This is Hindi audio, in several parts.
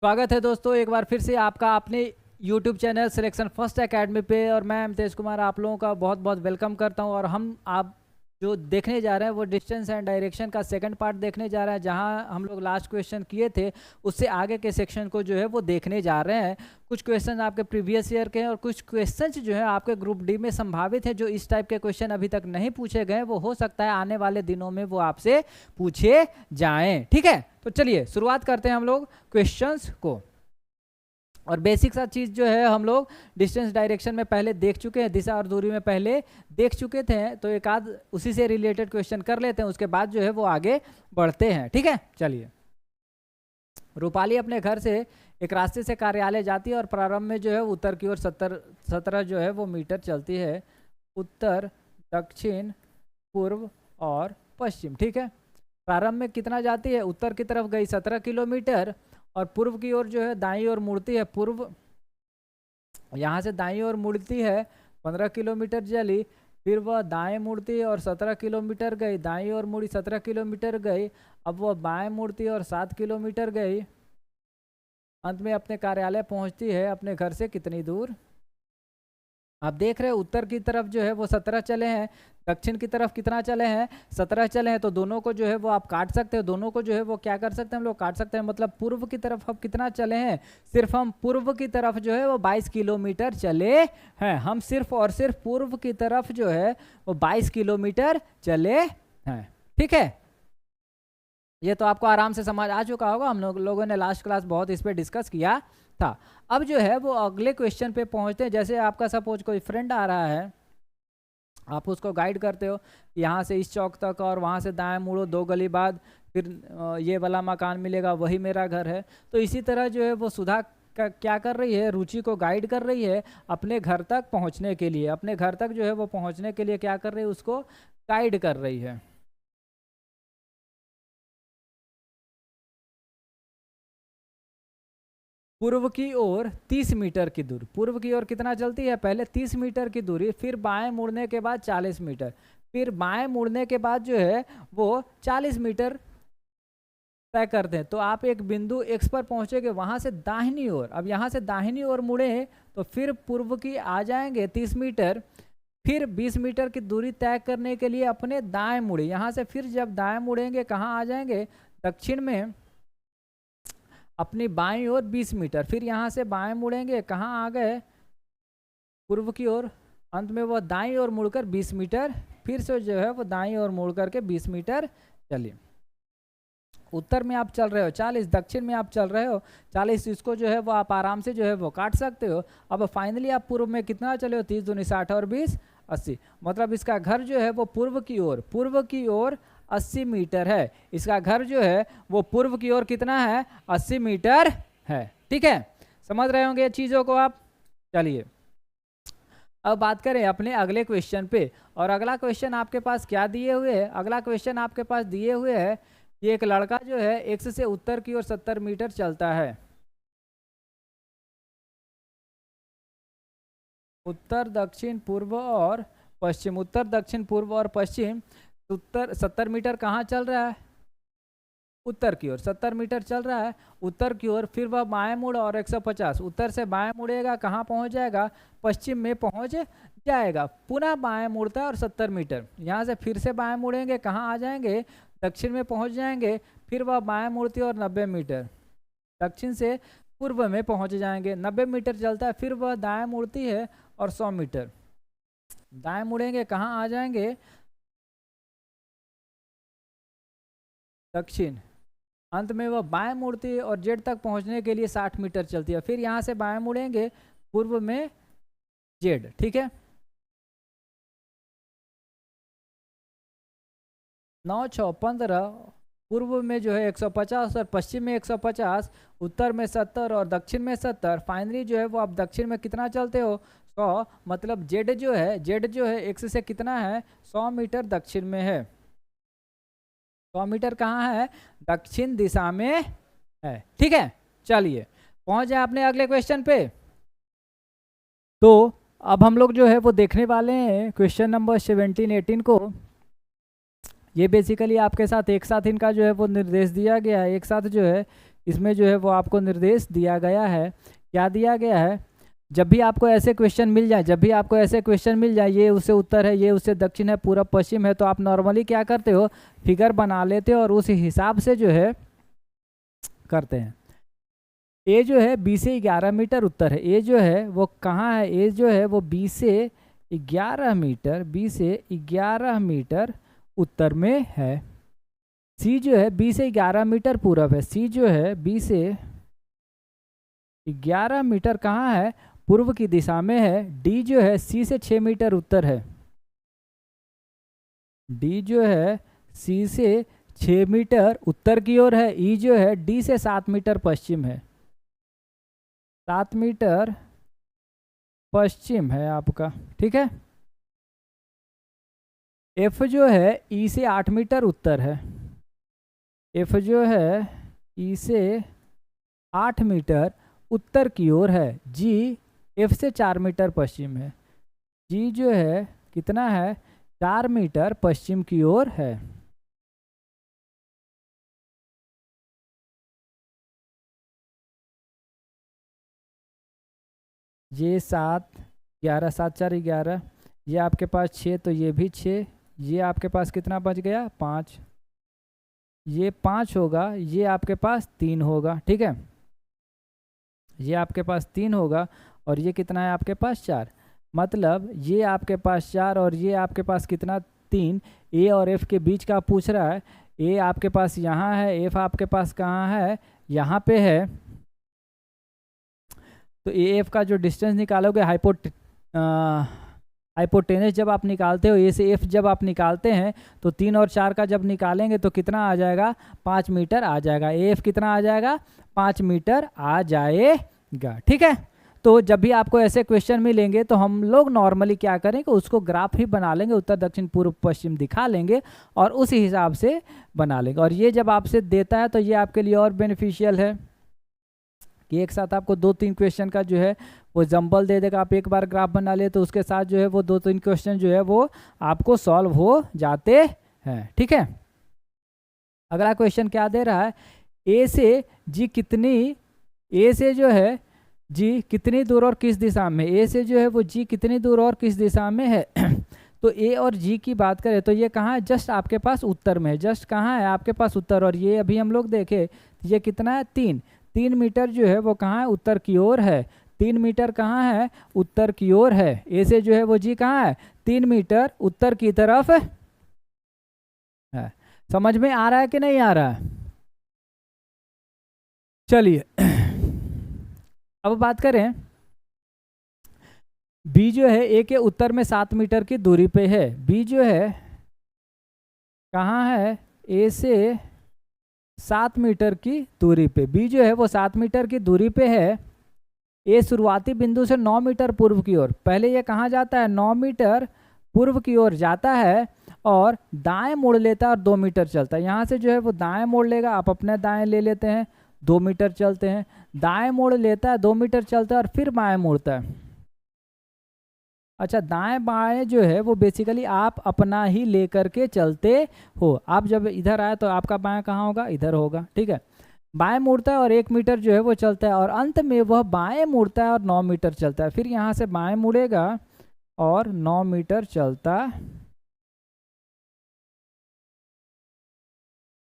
स्वागत है दोस्तों एक बार फिर से आपका अपने YouTube channel selection first academy पे। और मैं तेज कुमार आप लोगों का बहुत बहुत वेलकम करता हूं। और हम आप जो देखने जा रहे हैं वो डिस्टेंस एंड डायरेक्शन का सेकंड पार्ट देखने जा रहे हैं, जहां हम लोग लास्ट क्वेश्चन किए थे उससे आगे के सेक्शन को जो है वो देखने जा रहे हैं। कुछ क्वेश्चन आपके प्रीवियस ईयर के हैं और कुछ क्वेश्चन जो है आपके ग्रुप डी में संभावित है। जो इस टाइप के क्वेश्चन अभी तक नहीं पूछे गए वो हो सकता है आने वाले दिनों में वो आपसे पूछे जाएं। ठीक है, तो चलिए शुरुआत करते हैं हम लोग क्वेश्चंस को। और बेसिक सा चीज़ जो है हम लोग डिस्टेंस डायरेक्शन में पहले देख चुके हैं, दिशा और दूरी में पहले देख चुके थे, तो एक आध उसी से रिलेटेड क्वेश्चन कर लेते हैं, उसके बाद जो है वो आगे बढ़ते हैं। ठीक है, चलिए। रूपाली अपने घर से एक रास्ते से कार्यालय जाती है और प्रारंभ में जो है उत्तर की ओर 17 जो है वो मीटर चलती है। उत्तर, दक्षिण, पूर्व और पश्चिम। ठीक है, प्रारंभ में कितना जाती है? उत्तर की तरफ गई 17 किलोमीटर और पूर्व की ओर जो है दाईं ओर मुड़ती है। पूर्व यहाँ से दाईं ओर मुड़ती है, 15 किलोमीटर चली, फिर वह दाएं मुड़ती है और 17 किलोमीटर गई। दाईं ओर मुड़ी, 17 किलोमीटर गई। अब वह बाएं मुड़ती है और 7 किलोमीटर गई। अंत में अपने कार्यालय पहुंचती है। अपने घर से कितनी दूर? आप देख रहे हैं उत्तर की तरफ जो है वो 17 चले हैं, दक्षिण की तरफ कितना चले हैं? 17 चले हैं। तो दोनों को जो है वो आप काट सकते हो, दोनों को जो है वो क्या कर सकते हैं हम लोग? काट सकते हैं। मतलब पूर्व की तरफ हम कितना चले हैं? सिर्फ हम पूर्व की तरफ जो है वो 22 किलोमीटर चले हैं। हम सिर्फ और सिर्फ पूर्व की तरफ जो है वो 22 किलोमीटर चले हैं। ठीक है, ये तो आपको आराम से समझ आ चुका होगा। हम लोगों ने लास्ट क्लास बहुत इस पर डिस्कस किया था। अब जो है वो अगले क्वेश्चन पे पहुंचते हैं। जैसे आपका सपोज कोई फ्रेंड आ रहा है, आप उसको गाइड करते हो यहाँ से इस चौक तक और वहाँ से दाएं मुड़ो, 2 गली बाद फिर ये वाला मकान मिलेगा, वही मेरा घर है। तो इसी तरह जो है वो सुधा क्या कर रही है? रुचि को गाइड कर रही है अपने घर तक पहुँचने के लिए। अपने घर तक जो है वो पहुँचने के लिए क्या कर रही है? उसको गाइड कर रही है। पूर्व की ओर 30 मीटर की दूरी। पूर्व की ओर कितना चलती है? पहले 30 मीटर की दूरी, फिर बाएं मुड़ने के बाद 40 मीटर, फिर बाएं मुड़ने के बाद जो है वो 40 मीटर तय करते हैं। तो आप एक बिंदु एक्स पर पहुंचेंगे, वहां से दाहिनी ओर। अब यहाँ से दाहिनी ओर मुड़े तो फिर पूर्व की आ जाएंगे 30 मीटर, फिर 20 मीटर की दूरी तय करने के लिए अपने दाएं मुड़े। यहाँ से फिर जब दाएं मुड़ेंगे कहाँ आ जाएंगे? दक्षिण में अपनी बाईं ओर 20 मीटर, फिर यहाँ से बाएं मुड़ेंगे, कहाँ आ गए? पूर्व की ओर। अंत में वो दाईं ओर मुड़कर 20 मीटर, फिर से जो है वो दाईं ओर मुड़ करके 20 मीटर चलिए। उत्तर में आप चल रहे हो 40, दक्षिण में आप चल रहे हो 40। इसको जो है वो आप आराम से जो है वो काट सकते हो। अब फाइनली आप पूर्व में कितना चले हो? 30 दूनी 60 और 20 80। मतलब इसका घर जो है वो पूर्व की ओर 80 मीटर है। इसका घर जो है वो पूर्व की ओर कितना है? 80 मीटर है। ठीक है, समझ रहे होंगे चीज़ों को आप। चलिए अब बात करें अपने अगले क्वेश्चन पे। और अगला क्वेश्चन आपके पास क्या दिए हुए है? अगला क्वेश्चन आपके पास दिए हुए है कि एक लड़का जो है एक्स से उत्तर की ओर 70 मीटर चलता है। उत्तर, दक्षिण, पूर्व और पश्चिम। उत्तर, दक्षिण, पूर्व और पश्चिम। उत्तर 70 मीटर कहाँ चल रहा है? उत्तर की ओर 70 मीटर चल रहा है, उत्तर की ओर। फिर वह बाएं मुड़ और 150, उत्तर से बाएं मुड़ेगा, कहाँ पहुँच जाएगा? पश्चिम में पहुँच जाएगा। पुनः बाएं मुड़ता है और 70 मीटर। यहाँ से फिर से बाएं मुड़ेंगे, कहाँ आ जाएंगे? दक्षिण में पहुँच जाएंगे। फिर वह बाएं मुड़ती है और 90 मीटर, दक्षिण से पूर्व में पहुँच जाएंगे। 90 मीटर चलता है, फिर वह दाएँ मुड़ती है और 100 मीटर, दाएँ मुड़ेंगे, कहाँ आ जाएंगे? दक्षिण। अंत में वह बाएं मुड़ती है और जेड तक पहुंचने के लिए 60 मीटर चलती है। फिर यहाँ से बाएं मुड़ेंगे, पूर्व में जेड। ठीक है, 9 6 15। पूर्व में जो है 150 और पश्चिम में 150, उत्तर में 70 और दक्षिण में 70। फाइनली जो है वो आप दक्षिण में कितना चलते हो? 100। मतलब जेड जो है एक्स से कितना है? 100 मीटर दक्षिण में है। 100 मीटर कहाँ है? दक्षिण दिशा में है। ठीक है, चलिए पहुंच जाए अपने अगले क्वेश्चन पे। तो अब हम लोग जो है वो देखने वाले हैं क्वेश्चन नंबर 17 18 को। ये बेसिकली आपके साथ एक साथ इनका जो है वो निर्देश दिया गया है। एक साथ जो है इसमें जो है वो आपको निर्देश दिया गया है। क्या दिया गया है? जब भी आपको ऐसे क्वेश्चन मिल जाए, ये उससे उत्तर है, ये उससे दक्षिण है, पूर्व पश्चिम है, तो आप नॉर्मली क्या करते हो, फिगर बना लेते हो और उस हिसाब से जो है करते हैं। ए जो है 20 से 11 मीटर उत्तर है। ए जो है वो कहाँ है? ए जो है वो 20 से 11 मीटर उत्तर में है। सी जो है 20 से 11 मीटर पूरब है। सी जो है 20 से 11 मीटर कहाँ है? पूर्व की दिशा में है। डी जो है सी से 6 मीटर उत्तर है। डी जो है सी से 6 मीटर उत्तर की ओर है। ई जो है डी से 7 मीटर पश्चिम है। 7 मीटर पश्चिम है आपका, ठीक है। एफ जो है ई से 8 मीटर उत्तर है। एफ जो है ई से 8 मीटर उत्तर की ओर है। जी एफ से 4 मीटर पश्चिम है। जी जो है कितना है? 4 मीटर पश्चिम की ओर है। ये 7, 11, 7 4 11, ये आपके पास 6, तो ये भी 6, ये आपके पास कितना बच गया? 5, ये 5 होगा, ये आपके पास 3 होगा, ठीक है। ये आपके पास 3 होगा और ये कितना है आपके पास? 4। मतलब ये आपके पास 4 और ये आपके पास कितना? 3। ए और एफ के बीच का पूछ रहा है। ए आपके पास यहाँ है, एफ आपके पास कहाँ है? यहाँ पे है। तो ए एफ का जो डिस्टेंस निकालोगे, हाइपोटेनस जब आप निकालते हो, ए से एफ जब आप निकालते हैं तो 3 और 4 का जब निकालेंगे तो कितना आ जाएगा? 5 मीटर आ जाएगा। ए एफ कितना आ जाएगा? 5 मीटर आ जाएगा, ठीक है। तो जब भी आपको ऐसे क्वेश्चन मिलेंगे तो हम लोग नॉर्मली क्या करेंगे, उसको ग्राफ ही बना लेंगे, उत्तर दक्षिण पूर्व पश्चिम दिखा लेंगे और उस हिसाब से बना लेंगे। और ये जब आपसे देता है तो ये आपके लिए और बेनिफिशियल है कि एक साथ आपको 2-3 क्वेश्चन का जो है वो जंबल दे देगा। आप एक बार ग्राफ बना ले तो उसके साथ जो है वो 2-3 क्वेश्चन जो है वो आपको सॉल्व हो जाते हैं, ठीक है। अगला क्वेश्चन क्या दे रहा है? ए से जी कितनी, ए से जो है जी कितनी दूर और किस दिशा में? ए से जो है वो जी कितनी दूर और किस दिशा में है? तो ए और जी की बात करें तो ये कहाँ है? जस्ट आपके पास उत्तर में है। जस्ट कहाँ है आपके पास? उत्तर। और ये अभी हम लोग देखे ये कितना है? 3 मीटर जो है वो कहाँ है? उत्तर की ओर है। 3 मीटर कहाँ है? उत्तर की ओर है। ए से जो है वो जी कहाँ है? 3 मीटर उत्तर की तरफ है। समझ में आ रहा है कि नहीं आ रहा है? चलिए अब बात करें, बी जो है ए के उत्तर में 7 मीटर की दूरी पे है। बी जो है कहाँ है? ए से 7 मीटर की दूरी पे। बी जो है वो 7 मीटर की दूरी पे है। ए शुरुआती बिंदु से 9 मीटर पूर्व की ओर, पहले ये कहाँ जाता है? 9 मीटर पूर्व की ओर जाता है और दाएं मोड़ लेता है और 2 मीटर चलता है। यहाँ से जो है वो दाएं मोड़ लेगा, आप अपने दाएं ले लेते हैं, 2 मीटर चलते हैं, दाएं मोड़ लेता है, 2 मीटर चलता है और फिर बाएं मोड़ता है। अच्छा, दाएं बाएं जो है वो बेसिकली आप अपना ही लेकर के चलते हो। आप जब इधर आए तो आपका बाएं कहाँ होगा? इधर होगा, ठीक है। बाएं मुड़ता है और 1 मीटर जो है वो चलता है और अंत में वह बाएं मुड़ता है और 9 मीटर चलता है। फिर यहाँ से बाएं मुड़ेगा और 9 मीटर चलता,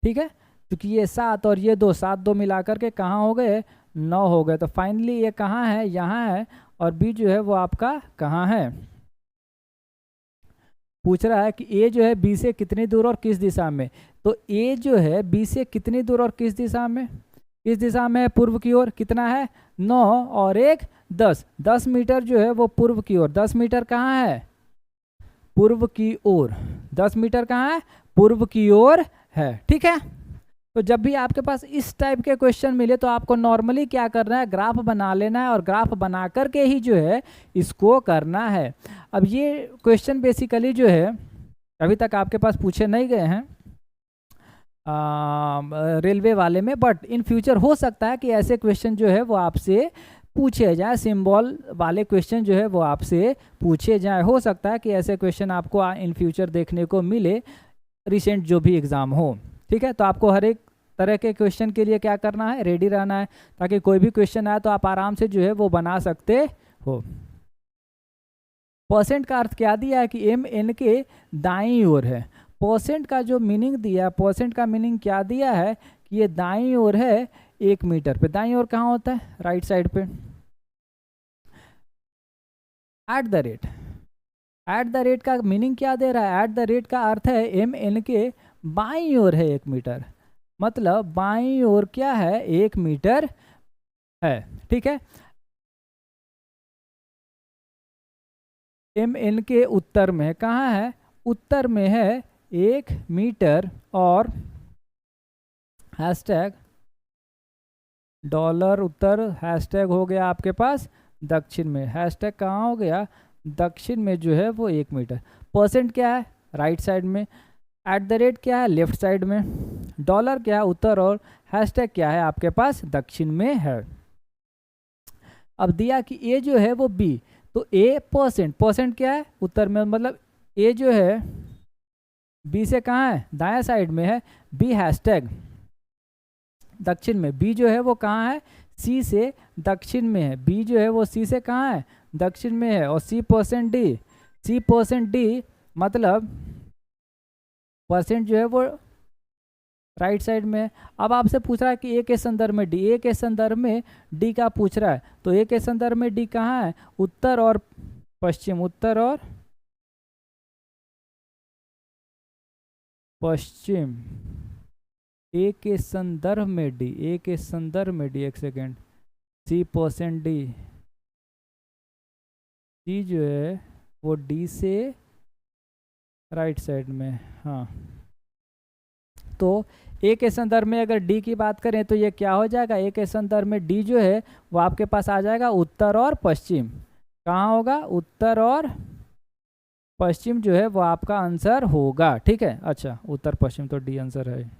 ठीक है। क्योंकि ये 7 और ये 2, 7 2 मिलाकर के कहाँ हो गए? 9 हो गए। तो फाइनली ये कहाँ है? यहाँ है। और बी जो है वो आपका कहाँ है? पूछ रहा है कि ए जो है बी से कितनी दूर और किस दिशा में। तो ए जो है बी से कितनी दूर और किस दिशा में? इस दिशा में पूर्व की ओर। कितना है? 9 और 1 10, 10 मीटर जो है वो पूर्व की ओर। 10 मीटर कहाँ है? पूर्व की ओर। 10 मीटर कहाँ है? पूर्व की ओर है, ठीक है। तो जब भी आपके पास इस टाइप के क्वेश्चन मिले तो आपको नॉर्मली क्या करना है? ग्राफ बना लेना है और ग्राफ बना करके ही जो है इसको करना है। अब ये क्वेश्चन बेसिकली जो है अभी तक आपके पास पूछे नहीं गए हैं रेलवे वाले में, बट इन फ्यूचर हो सकता है कि ऐसे क्वेश्चन जो है वो आपसे पूछे जाए, सिंबल वाले क्वेश्चन जो है वो आपसे पूछे जाए। हो सकता है कि ऐसे क्वेश्चन आपको इन फ्यूचर देखने को मिले, रिसेंट जो भी एग्ज़ाम हो, ठीक है। तो आपको हर एक तरह के क्वेश्चन के लिए क्या करना है, रेडी रहना है, ताकि कोई भी क्वेश्चन आए तो आप आराम से जो है वो बना सकते हो। परसेंट का अर्थ क्या दिया है कि एम एन के दाईं ओर है। परसेंट का जो मीनिंग दिया है, परसेंट का मीनिंग क्या दिया है कि ये दाईं ओर है 1 मीटर पे। दाईं ओर कहाँ होता है, राइट साइड पे। एट द रेट का मीनिंग क्या दे रहा है, एट द रेट का अर्थ है एम एन के बाईं ओर है 1 मीटर, मतलब बाईं ओर क्या है, 1 मीटर है। ठीक है, एम एन के उत्तर में कहाँ है, उत्तर में है 1 मीटर, और हैशटैग डॉलर उत्तर, हैशटैग हो गया आपके पास दक्षिण में, हैशटैग कहाँ हो गया, दक्षिण में जो है वो 1 मीटर। परसेंट क्या है, राइट साइड में। एट द रेट क्या है, लेफ्ट साइड में। डॉलर क्या है, उत्तर, और हैशटैग क्या है आपके पास दक्षिण में है। अब दिया कि ए जो है वो बी, तो ए परसेंट क्या है, उत्तर में, मतलब ए जो है बी से कहाँ है, दायां साइड में है। बी हैशटैग दक्षिण में। बी जो है वो कहाँ है, सी से दक्षिण में है। बी जो है वो सी से कहाँ है, दक्षिण में है। और सी परसेंट डी मतलब परसेंट जो है वो राइट साइड में। अब आपसे पूछ रहा है कि ए के संदर्भ में डी, ए के संदर्भ में डी का पूछ रहा है, तो ए के संदर्भ में डी कहाँ है, उत्तर और पश्चिम, उत्तर और पश्चिम। ए के संदर्भ में डी, ए के संदर्भ में डी, एक सेकेंड, सी परसेंट डी, सी जो है वो डी से राइट साइड में। हाँ, तो ए के संदर्भ में अगर डी की बात करें तो ये क्या हो जाएगा, ए के संदर्भ में डी जो है वो आपके पास आ जाएगा उत्तर और पश्चिम। कहाँ होगा, उत्तर और पश्चिम जो है वो आपका आंसर होगा। ठीक है, अच्छा उत्तर पश्चिम तो डी आंसर है,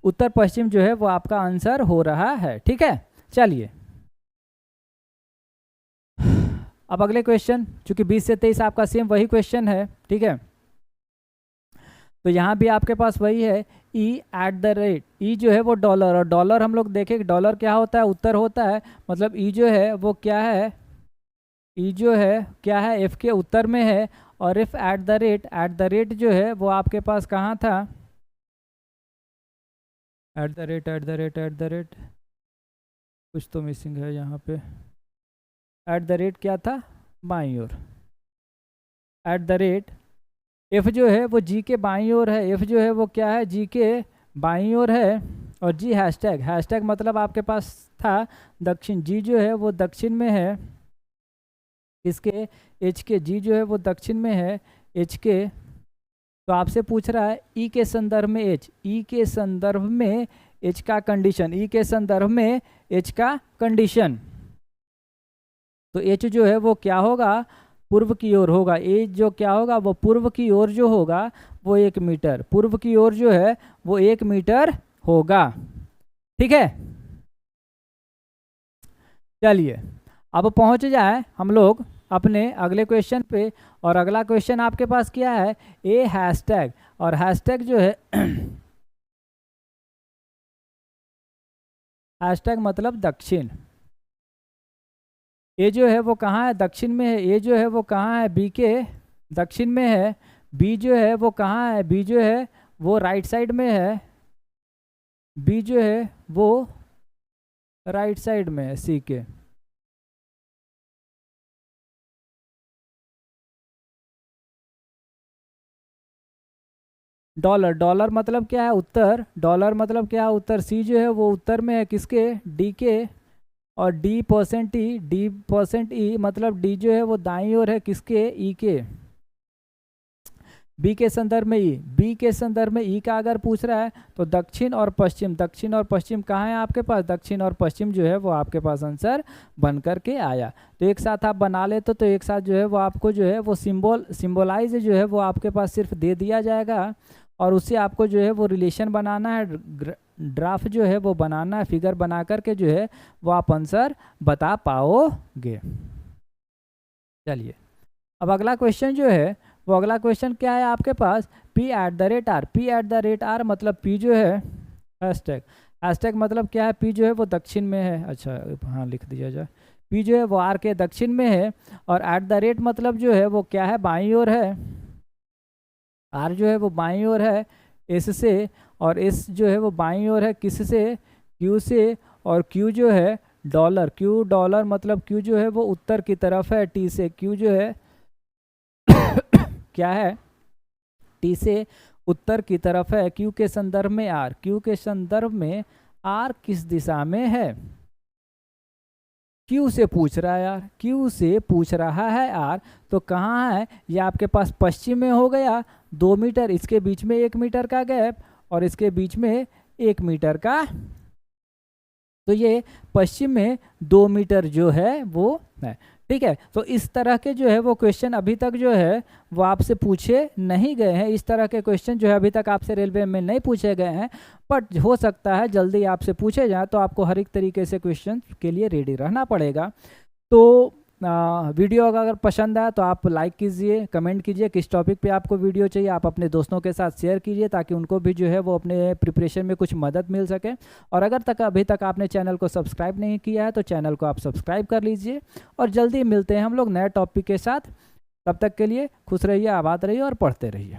उत्तर पश्चिम जो है वो आपका आंसर हो रहा है। ठीक है, चलिए अब अगले क्वेश्चन, चूंकि 20 से 23 आपका सेम वही क्वेश्चन है। ठीक है, तो यहाँ भी आपके पास वही है, ई एट द रेट, ई जो है वो डॉलर, और डॉलर हम लोग देखें डॉलर क्या होता है, उत्तर होता है, मतलब ई जो है वो क्या है, ई जो है क्या है, एफ के उत्तर में है। और इफ एट द रेट जो है वो आपके पास कहाँ था, एट द रेट कुछ तो मिसिंग है यहाँ पे। एट द रेट क्या था, बाईं ओर। एट द रेट एफ जो है वो जी के बाईं ओर है, एफ जो है वो क्या है, जी के बाईं ओर है। और जी हैशटैग मतलब आपके पास था दक्षिण, जी जो है वो दक्षिण में है। इसके एच के, जी जो है वो दक्षिण में है एच के। तो आपसे पूछ रहा है ई के संदर्भ में एच, ई के संदर्भ में एच का कंडीशन, ई के संदर्भ में एच का कंडीशन। तो एच जो है वो क्या होगा, पूर्व की ओर होगा। एच जो क्या होगा, वो पूर्व की ओर जो होगा वो 1 मीटर, पूर्व की ओर जो है वो 1 मीटर होगा। ठीक है, चलिए अब पहुंच जाए हम लोग अपने अगले क्वेश्चन पे। और अगला क्वेश्चन आपके पास क्या है, ए हैशटैग, और हैशटैग जो है हैशटैग मतलब दक्षिण। ए जो है वो कहाँ है, दक्षिण में है। ए जो है वो कहाँ है, बी के दक्षिण में है। बी जो है वो कहाँ है, बी जो है वो राइट साइड में है। बी जो है वो राइट साइड में है सी के। डॉलर मतलब क्या है, उत्तर। डॉलर मतलब क्या है, उत्तर। सी जो है वो उत्तर में है किसके, डी के। और डी परसेंट ई मतलब डी जो है वो दाईं ओर है किसके, ई के। बी के संदर्भ में ई, बी के संदर्भ में ई का अगर पूछ रहा है तो दक्षिण और पश्चिम, दक्षिण और पश्चिम कहाँ है आपके पास, दक्षिण और पश्चिम जो है वो आपके पास आंसर बन करके आया। तो एक साथ आप बना लेते तो एक साथ जो है वो आपको जो है वो सिंबलाइज जो है वो आपके पास सिर्फ दे दिया जाएगा, और उससे आपको जो है वो रिलेशन बनाना है, ड्राफ्ट जो है वो बनाना है, फिगर बना करके जो है वो आप आंसर बता पाओगे। चलिए अब अगला क्वेश्चन जो है वो, अगला क्वेश्चन क्या है आपके पास, P@R, P@R मतलब P जो है हैशटैग, हैशटैग मतलब क्या है, P जो है वो दक्षिण में है, अच्छा हाँ लिख दिया जाए, P जो है वो R के दक्षिण में है, और @ मतलब जो है वो क्या है, बाईं ओर है, R जो है वो बाईं ओर है S से, और S जो है वो बाईं ओर है किससे, Q से, और Q जो है डॉलर, Q डॉलर मतलब Q जो है वो उत्तर की तरफ है T से, Q जो है क्या है, T से उत्तर की तरफ है, Q के संदर्भ में R, Q के संदर्भ में R किस दिशा में है, Q से पूछ रहा है यार, Q से पूछ रहा है R, तो कहाँ है ये आपके पास, पश्चिम में हो गया 2 मीटर, इसके बीच में 1 मीटर का गैप, और इसके बीच में 1 मीटर का, तो ये पश्चिम में 2 मीटर जो है वो है। ठीक है, तो इस तरह के जो है वो क्वेश्चन अभी तक जो है वो आपसे पूछे नहीं गए हैं, इस तरह के क्वेश्चन जो है अभी तक आपसे रेलवे में नहीं पूछे गए हैं, बट हो सकता है जल्दी आपसे पूछे जाए, तो आपको हर एक तरीके से क्वेश्चन के लिए रेडी रहना पड़ेगा। तो वीडियो अगर पसंद आया तो आप लाइक कीजिए, कमेंट कीजिए किस टॉपिक पे आपको वीडियो चाहिए, आप अपने दोस्तों के साथ शेयर कीजिए ताकि उनको भी जो है वो अपने प्रिपरेशन में कुछ मदद मिल सके। और अगर अभी तक आपने चैनल को सब्सक्राइब नहीं किया है तो चैनल को आप सब्सक्राइब कर लीजिए, और जल्दी मिलते हैं हम लोग नए टॉपिक के साथ। तब तक के लिए खुश रहिए, आबाद रहिए और पढ़ते रहिए।